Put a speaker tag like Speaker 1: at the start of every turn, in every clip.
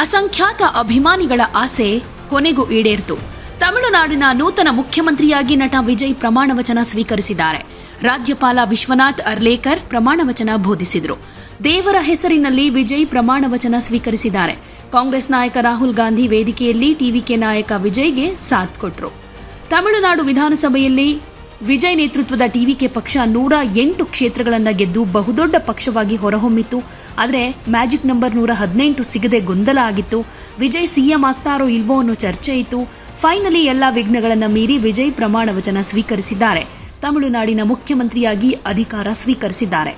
Speaker 1: ಅಸಂಖ್ಯಾತ ಅಭಿಮಾನಿಗಳ ಆಸೆ ಕೊನೆಗೂ ಈಡೇರಿತು. ತಮಿಳುನಾಡಿನ ನೂತನ ಮುಖ್ಯಮಂತ್ರಿಯಾಗಿ ನಟ ವಿಜಯ್ ಪ್ರಮಾಣವಚನ ಸ್ವೀಕರಿಸಿದ್ದಾರೆ. ರಾಜ್ಯಪಾಲ ವಿಶ್ವನಾಥ್ ಅರ್ಲೇಕರ್ ಪ್ರಮಾಣವಚನ ಬೋಧಿಸಿದರು. ದೇವರ ಹೆಸರಿನಲ್ಲಿ ವಿಜಯ್ ಪ್ರಮಾಣವಚನ ಸ್ವೀಕರಿಸಿದ್ದಾರೆ. ಕಾಂಗ್ರೆಸ್ ನಾಯಕ ರಾಹುಲ್ ಗಾಂಧಿ ವೇದಿಕೆಯಲ್ಲಿ ಟಿವಿಕೆ ನಾಯಕ ವಿಜಯ್ಗೆ ಸಾಥ್ ಕೊಟ್ಟರು. ತಮಿಳುನಾಡು ವಿಧಾನಸಭೆಯಲ್ಲಿ ವಿಜಯ್ ನೇತೃತ್ವದ ಟಿವಿಕೆ ಪಕ್ಷ 108 ಕ್ಷೇತ್ರಗಳನ್ನು ಗೆದ್ದು ಬಹುದೊಡ್ಡ ಪಕ್ಷವಾಗಿ ಹೊರಹೊಮ್ಮಿತ್ತು. ಆದರೆ ಮ್ಯಾಜಿಕ್ ನಂಬರ್ 118 ಸಿಗದೆ ಗೊಂದಲ ಆಗಿತ್ತು. ವಿಜಯ್ ಸಿಎಂ ಆಗ್ತಾರೋ ಇಲ್ವೋ ಅನ್ನೋ ಚರ್ಚೆ ಇತ್ತು. ಫೈನಲಿ ಎಲ್ಲಾ ವಿಘ್ನಗಳನ್ನು ಮೀರಿ ವಿಜಯ್ ಪ್ರಮಾಣವಚನ ಸ್ವೀಕರಿಸಿದ್ದಾರೆ. ತಮಿಳುನಾಡಿನ ಮುಖ್ಯಮಂತ್ರಿಯಾಗಿ ಅಧಿಕಾರ ಸ್ವೀಕರಿಸಿದ್ದಾರೆ.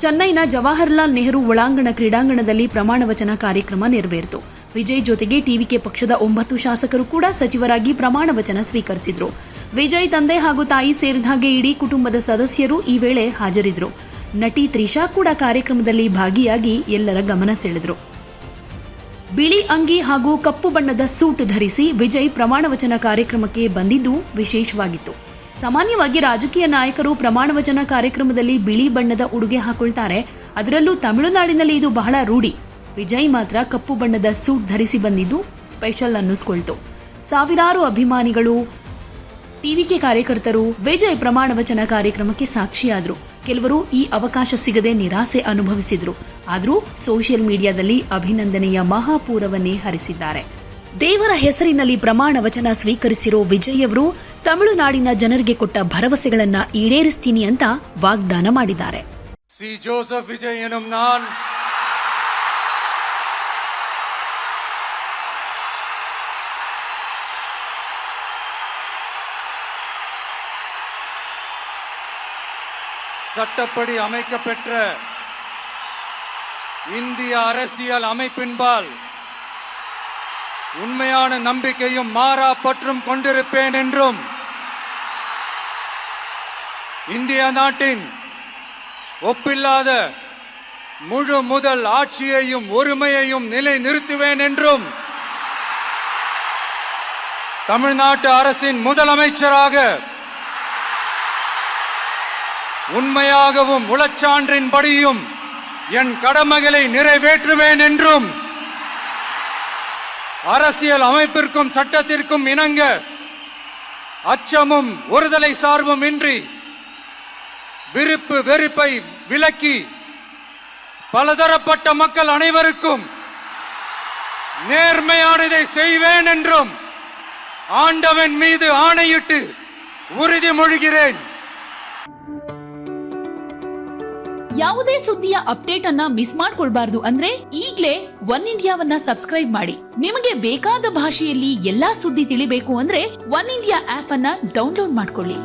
Speaker 1: ಚೆನ್ನೈನ ಜವಾಹರ್ಲಾಲ್ ನೆಹರು ಒಳಾಂಗಣ ಕ್ರೀಡಾಂಗಣದಲ್ಲಿ ಪ್ರಮಾಣವಚನ ಕಾರ್ಯಕ್ರಮ ನೆರವೇರಿತು. ವಿಜಯ್ ಜೊತೆಗೆ ಟಿವಿಕೆ ಪಕ್ಷದ 9 ಶಾಸಕರು ಕೂಡ ಸಚಿವರಾಗಿ ಪ್ರಮಾಣವಚನ ಸ್ವೀಕರಿಸಿದರು. ವಿಜಯ್ ತಂದೆ ಹಾಗೂ ತಾಯಿ ಸೇರಿದ ಹಾಗೆ ಇಡೀ ಕುಟುಂಬದ ಸದಸ್ಯರು ಈ ವೇಳೆ ಹಾಜರಿದ್ದರು. ನಟಿ ತ್ರಿಷಾ ಕೂಡ ಕಾರ್ಯಕ್ರಮದಲ್ಲಿ ಭಾಗಿಯಾಗಿ ಎಲ್ಲರ ಗಮನ ಸೆಳೆದರು. ಬಿಳಿ ಅಂಗಿ ಹಾಗೂ ಕಪ್ಪು ಬಣ್ಣದ ಸೂಟ್ ಧರಿಸಿ ವಿಜಯ್ ಪ್ರಮಾಣವಚನ ಕಾರ್ಯಕ್ರಮಕ್ಕೆ ಬಂದಿದ್ದು ವಿಶೇಷವಾಗಿತ್ತು. ಸಾಮಾನ್ಯವಾಗಿ ರಾಜಕೀಯ ನಾಯಕರು ಪ್ರಮಾಣವಚನ ಕಾರ್ಯಕ್ರಮದಲ್ಲಿ ಬಿಳಿ ಬಣ್ಣದ ಉಡುಗೆ ಹಾಕೊಳ್ತಾರೆ. ಅದರಲ್ಲೂ ತಮಿಳುನಾಡಿನಲ್ಲಿ ಇದು ಬಹಳ ರೂಢಿ. ವಿಜಯ್ ಮಾತ್ರ ಕಪ್ಪು ಬಣ್ಣದ ಸೂಟ್ ಧರಿಸಿ ಬಂದಿದ್ದು ಸ್ಪೆಷಲ್ ಅನ್ನಿಸ್ಕೊಳ್ತು. ಸಾವಿರಾರು ಅಭಿಮಾನಿಗಳು, ಟಿವಿಕೆ ಕಾರ್ಯಕರ್ತರು ವಿಜಯ್ ಪ್ರಮಾಣವಚನ ಕಾರ್ಯಕ್ರಮಕ್ಕೆ ಸಾಕ್ಷಿಯಾದರು. ಕೆಲವರು ಈ ಅವಕಾಶ ಸಿಗದೆ ನಿರಾಸೆ ಅನುಭವಿಸಿದ್ರು. ಆದರೂ ಸೋಷಿಯಲ್ ಮೀಡಿಯಾದಲ್ಲಿ ಅಭಿನಂದನೆಯ ಮಹಾಪೂರವನ್ನೇ ಹರಿಸಿದ್ದಾರೆ. ದೇವರ ಹೆಸರಿನಲ್ಲಿ ಪ್ರಮಾಣವಚನ ಸ್ವೀಕರಿಸಿರೋ ವಿಜಯ್ ಅವರು ತಮಿಳುನಾಡಿನ ಜನರಿಗೆ ಕೊಟ್ಟ ಭರವಸೆಗಳನ್ನ ಈಡೇರಿಸ್ತೀನಿ ಅಂತ ವಾಗ್ದಾನ ಮಾಡಿದ್ದಾರೆ.
Speaker 2: ಸಿ ಜೋಸೆಫ್ ವಿಜಯ್ ಎನ್ನುம் நான் சட்டப்படி அமைக்கப்பெற்ற இந்திய அரசியல் அமைப்பின்பால் உண்மையான நம்பிக்கையும் மாறா பற்றும் கொண்டிருப்பேன் என்றும் இந்திய நாட்டின் ஒப்பில்லாத முழு முதல் ஆட்சியையும் ஒருமையையும் நிலைநிறுத்துவேன் என்றும் தமிழ்நாட்டு அரசின் முதலமைச்சராக உண்மையாகவும் உளச்சான்றின்படியும் என் கடமைகளை நிறைவேற்றுவேன் என்றும் அரசியல் அமைப்பிற்கும் சட்டத்திற்கும் இணங்க அச்சமும் ஒருதலை சார்பும் இன்றி விருப்பு வெறுப்பை விலக்கி பலதரப்பட்ட மக்கள் அனைவருக்கும் நேர்மையானதை செய்வேன் என்றும் ஆண்டவன் மீது ஆணையிட்டு உறுதிமொழிகிறேன்.
Speaker 1: ಯಾವುದೇ ಸುದ್ದಿಯ ಅಪ್ಡೇಟ್ ಅನ್ನ ಮಿಸ್ ಮಾಡ್ಕೊಳ್ಬಾರ್ದು ಅಂದ್ರೆ ಈಗ್ಲೇ ಒನ್ ಇಂಡಿಯಾವನ್ನ ಸಬ್ಸ್ಕ್ರೈಬ್ ಮಾಡಿ. ನಿಮಗೆ ಬೇಕಾದ ಭಾಷೆಯಲ್ಲಿ ಎಲ್ಲಾ ಸುದ್ದಿ ತಿಳಿಬೇಕು ಅಂದ್ರೆ ಒನ್ ಇಂಡಿಯಾ ಆಪ್ ಅನ್ನ ಡೌನ್ಲೋಡ್ ಮಾಡ್ಕೊಳ್ಳಿ.